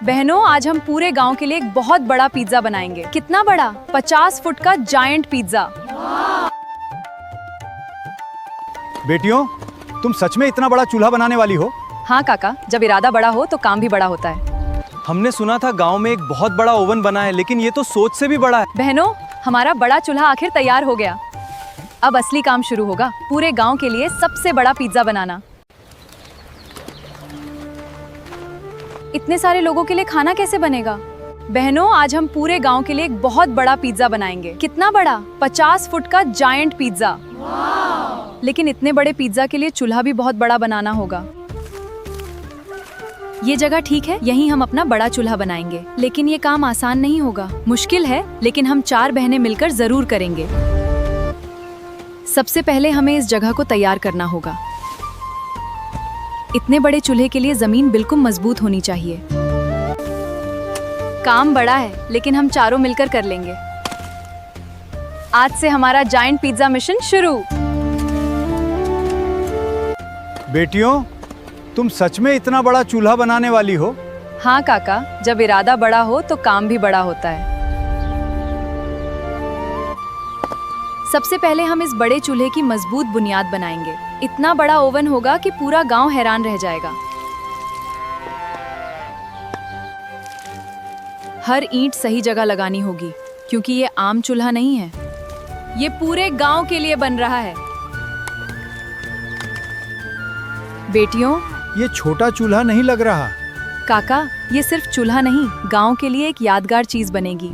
बहनों, आज हम पूरे गांव के लिए एक बहुत बड़ा पिज्जा बनाएंगे। कितना बड़ा? 50 फुट का जायंट पिज्जा। बेटियों, तुम सच में इतना बड़ा चूल्हा बनाने वाली हो? हाँ काका, जब इरादा बड़ा हो तो काम भी बड़ा होता है। हमने सुना था गांव में एक बहुत बड़ा ओवन बना है, लेकिन ये तो सोच से भी बड़ा है। बहनों, हमारा बड़ा चूल्हा आखिर तैयार हो गया। अब असली काम शुरू होगा, पूरे गांव के लिए सबसे बड़ा पिज्जा बनाना। इतने सारे लोगों के लिए खाना कैसे बनेगा? बहनों, आज हम पूरे गांव के लिए एक बहुत बड़ा पिज्जा बनाएंगे। कितना बड़ा? 50 फुट का जायंट पिज्जा। लेकिन इतने बड़े पिज्जा के लिए चूल्हा भी बहुत बड़ा बनाना होगा। ये जगह ठीक है, यहीं हम अपना बड़ा चूल्हा बनाएंगे। लेकिन ये काम आसान नहीं होगा, मुश्किल है, लेकिन हम 4 बहनें मिलकर जरूर करेंगे। सबसे पहले हमें इस जगह को तैयार करना होगा। इतने बड़े चूल्हे के लिए जमीन बिल्कुल मजबूत होनी चाहिए। काम बड़ा है, लेकिन हम चारों मिलकर कर लेंगे। आज से हमारा जायंट पिज्जा मिशन शुरू। बेटियों, तुम सच में इतना बड़ा चूल्हा बनाने वाली हो? हाँ काका, जब इरादा बड़ा हो तो काम भी बड़ा होता है। सबसे पहले हम इस बड़े चूल्हे की मजबूत बुनियाद बनाएंगे। इतना बड़ा ओवन होगा कि पूरा गांव हैरान रह जाएगा। हर ईंट सही जगह लगानी होगी, क्योंकि ये आम चूल्हा नहीं है। ये पूरे गांव के लिए बन रहा है। बेटियों, ये छोटा चूल्हा नहीं लग रहा। काका, ये सिर्फ चूल्हा नहीं, गांव के लिए एक यादगार चीज बनेगी।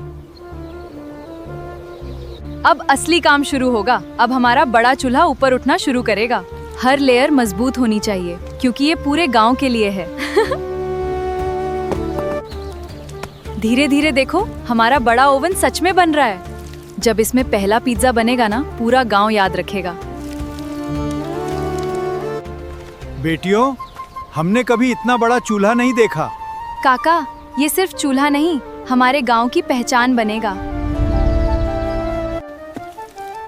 अब असली काम शुरू होगा। अब हमारा बड़ा चूल्हा ऊपर उठना शुरू करेगा। हर लेयर मजबूत होनी चाहिए, क्योंकि ये पूरे गांव के लिए है। धीरे धीरे देखो, हमारा बड़ा ओवन सच में बन रहा है। जब इसमें पहला पिज्जा बनेगा ना, पूरा गांव याद रखेगा। बेटियों, हमने कभी इतना बड़ा चूल्हा नहीं देखा। काका, ये सिर्फ चूल्हा नहीं, हमारे गांव की पहचान बनेगा।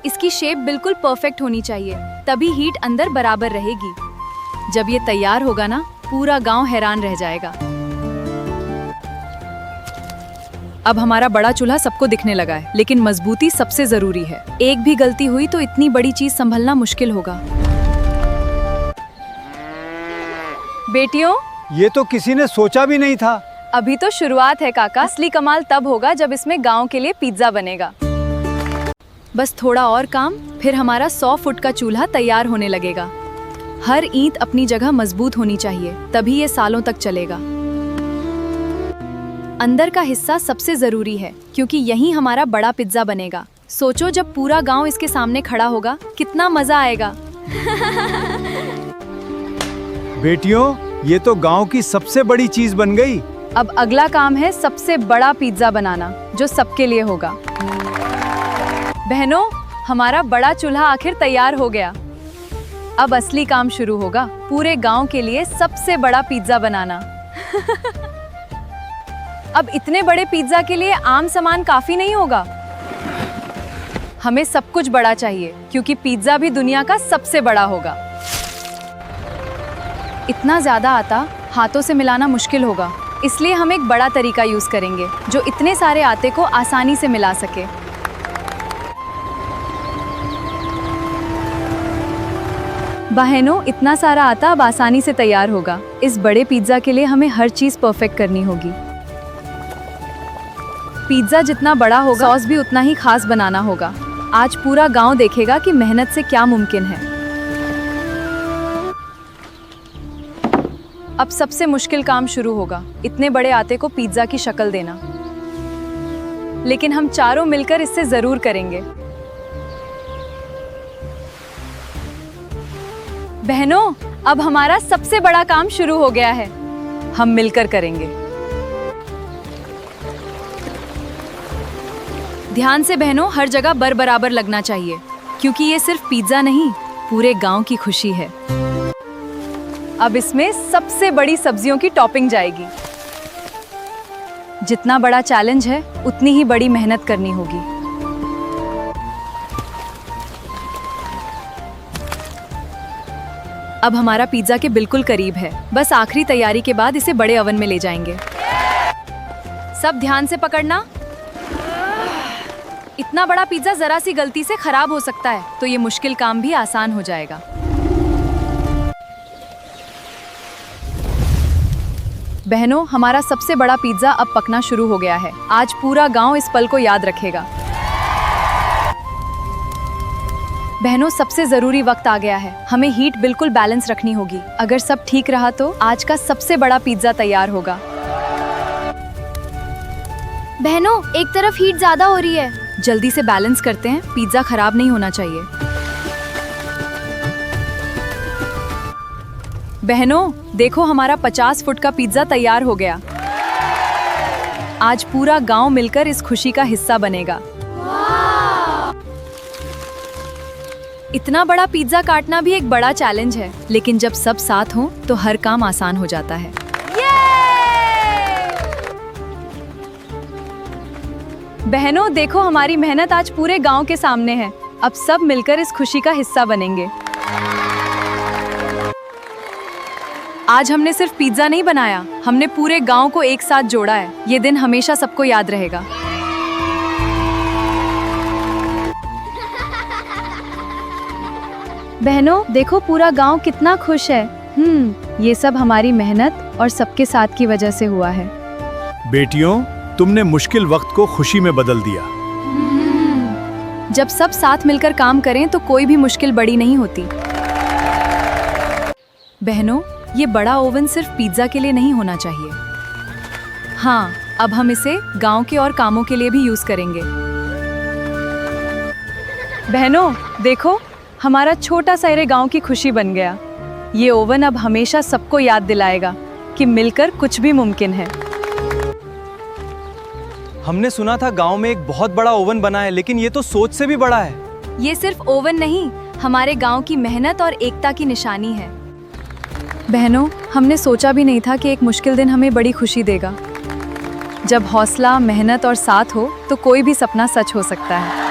इसकी शेप बिल्कुल परफेक्ट होनी चाहिए, तभी हीट अंदर बराबर रहेगी। जब ये तैयार होगा ना, पूरा गांव हैरान रह जाएगा। अब हमारा बड़ा चूल्हा सबको दिखने लगा है, लेकिन मजबूती सबसे जरूरी है। एक भी गलती हुई तो इतनी बड़ी चीज संभलना मुश्किल होगा। बेटियों, ये तो किसी ने सोचा भी नहीं था। अभी तो शुरुआत है काका, असली कमाल तब होगा जब इसमें गांव के लिए पिज्जा बनेगा। बस थोड़ा और काम, फिर हमारा 100 फुट का चूल्हा तैयार होने लगेगा। हर ईंट अपनी जगह मजबूत होनी चाहिए, तभी ये सालों तक चलेगा। अंदर का हिस्सा सबसे जरूरी है, क्योंकि यहीं हमारा बड़ा पिज्जा बनेगा। सोचो, जब पूरा गांव इसके सामने खड़ा होगा, कितना मजा आएगा। बेटियों, ये तो गांव की सबसे बड़ी चीज बन गई। अब अगला काम है सबसे बड़ा पिज्जा बनाना, जो सबके लिए होगा। बहनों, हमारा बड़ा चूल्हा आखिर तैयार हो गया। अब असली काम शुरू होगा, पूरे गांव के लिए सबसे बड़ा पिज्जा बनाना। अब इतने बड़े पिज्जा के लिए आम सामान काफी नहीं होगा। हमें सब कुछ बड़ा चाहिए, क्योंकि पिज्जा भी दुनिया का सबसे बड़ा होगा। इतना ज्यादा आटा हाथों से मिलाना मुश्किल होगा, इसलिए हम एक बड़ा तरीका यूज करेंगे, जो इतने सारे आटे को आसानी से मिला सके। बहनों, इतना सारा आटा अब आसानी से तैयार होगा। इस बड़े पिज्जा के लिए हमें हर चीज परफेक्ट करनी होगी। पिज्जा जितना बड़ा होगा, सॉस भी उतना ही खास बनाना होगा। आज पूरा गांव देखेगा कि मेहनत से क्या मुमकिन है। अब सबसे मुश्किल काम शुरू होगा, इतने बड़े आटे को पिज्जा की शक्ल देना। लेकिन हम चारों मिलकर इससे जरूर करेंगे। बहनों, अब हमारा सबसे बड़ा काम शुरू हो गया है। हम मिलकर करेंगे। ध्यान से बहनों, हर जगह बराबर लगना चाहिए, क्योंकि ये सिर्फ पिज्जा नहीं, पूरे गांव की खुशी है। अब इसमें सबसे बड़ी सब्जियों की टॉपिंग जाएगी। जितना बड़ा चैलेंज है, उतनी ही बड़ी मेहनत करनी होगी। अब हमारा पिज्जा के बिल्कुल करीब है। बस आखिरी तैयारी के बाद इसे बड़े ओवन में ले जाएंगे। सब ध्यान से पकड़ना। इतना बड़ा पिज्जा जरा सी गलती से खराब हो सकता है, तो ये मुश्किल काम भी आसान हो जाएगा। बहनों, हमारा सबसे बड़ा पिज्जा अब पकना शुरू हो गया है। आज पूरा गांव इस पल को याद रखेगा। बहनों, सबसे जरूरी वक्त आ गया है। हमें हीट बिल्कुल बैलेंस रखनी होगी। अगर सब ठीक रहा तो आज का सबसे बड़ा पिज्जा तैयार होगा। बहनों, एक तरफ हीट ज्यादा हो रही है। जल्दी से बैलेंस करते हैं, पिज्जा खराब नहीं होना चाहिए। बहनों, देखो हमारा 50 फुट का पिज्जा तैयार हो गया। आज पूरा गांव मिलकर इस खुशी का हिस्सा बनेगा। इतना बड़ा पिज्जा काटना भी एक बड़ा चैलेंज है, लेकिन जब सब साथ हों तो हर काम आसान हो जाता है। बहनों, देखो हमारी मेहनत आज पूरे गांव के सामने है। अब सब मिलकर इस खुशी का हिस्सा बनेंगे। आज हमने सिर्फ पिज्जा नहीं बनाया, हमने पूरे गांव को एक साथ जोड़ा है। ये दिन हमेशा सबको याद रहेगा। बहनों, देखो पूरा गांव कितना खुश है। ये सब हमारी मेहनत और सबके साथ की वजह से हुआ है। बेटियों, तुमने मुश्किल वक्त को खुशी में बदल दिया। जब सब साथ मिलकर काम करें तो कोई भी मुश्किल बड़ी नहीं होती। बहनों, ये बड़ा ओवन सिर्फ पिज्जा के लिए नहीं होना चाहिए। हाँ, अब हम इसे गांव के और कामों के लिए भी यूज करेंगे। बहनों, देखो हमारा छोटा सा एरे गांव की खुशी बन गया। ये ओवन अब हमेशा सबको याद दिलाएगा कि मिलकर कुछ भी मुमकिन है। हमने सुना था गांव में एक बहुत बड़ा ओवन बना है, लेकिन ये तो सोच से भी बड़ा है। ये सिर्फ ओवन नहीं, हमारे गांव की मेहनत और एकता की निशानी है। बहनों, हमने सोचा भी नहीं था कि एक मुश्किल दिन हमें बड़ी खुशी देगा। जब हौसला, मेहनत और साथ हो तो कोई भी सपना सच हो सकता है।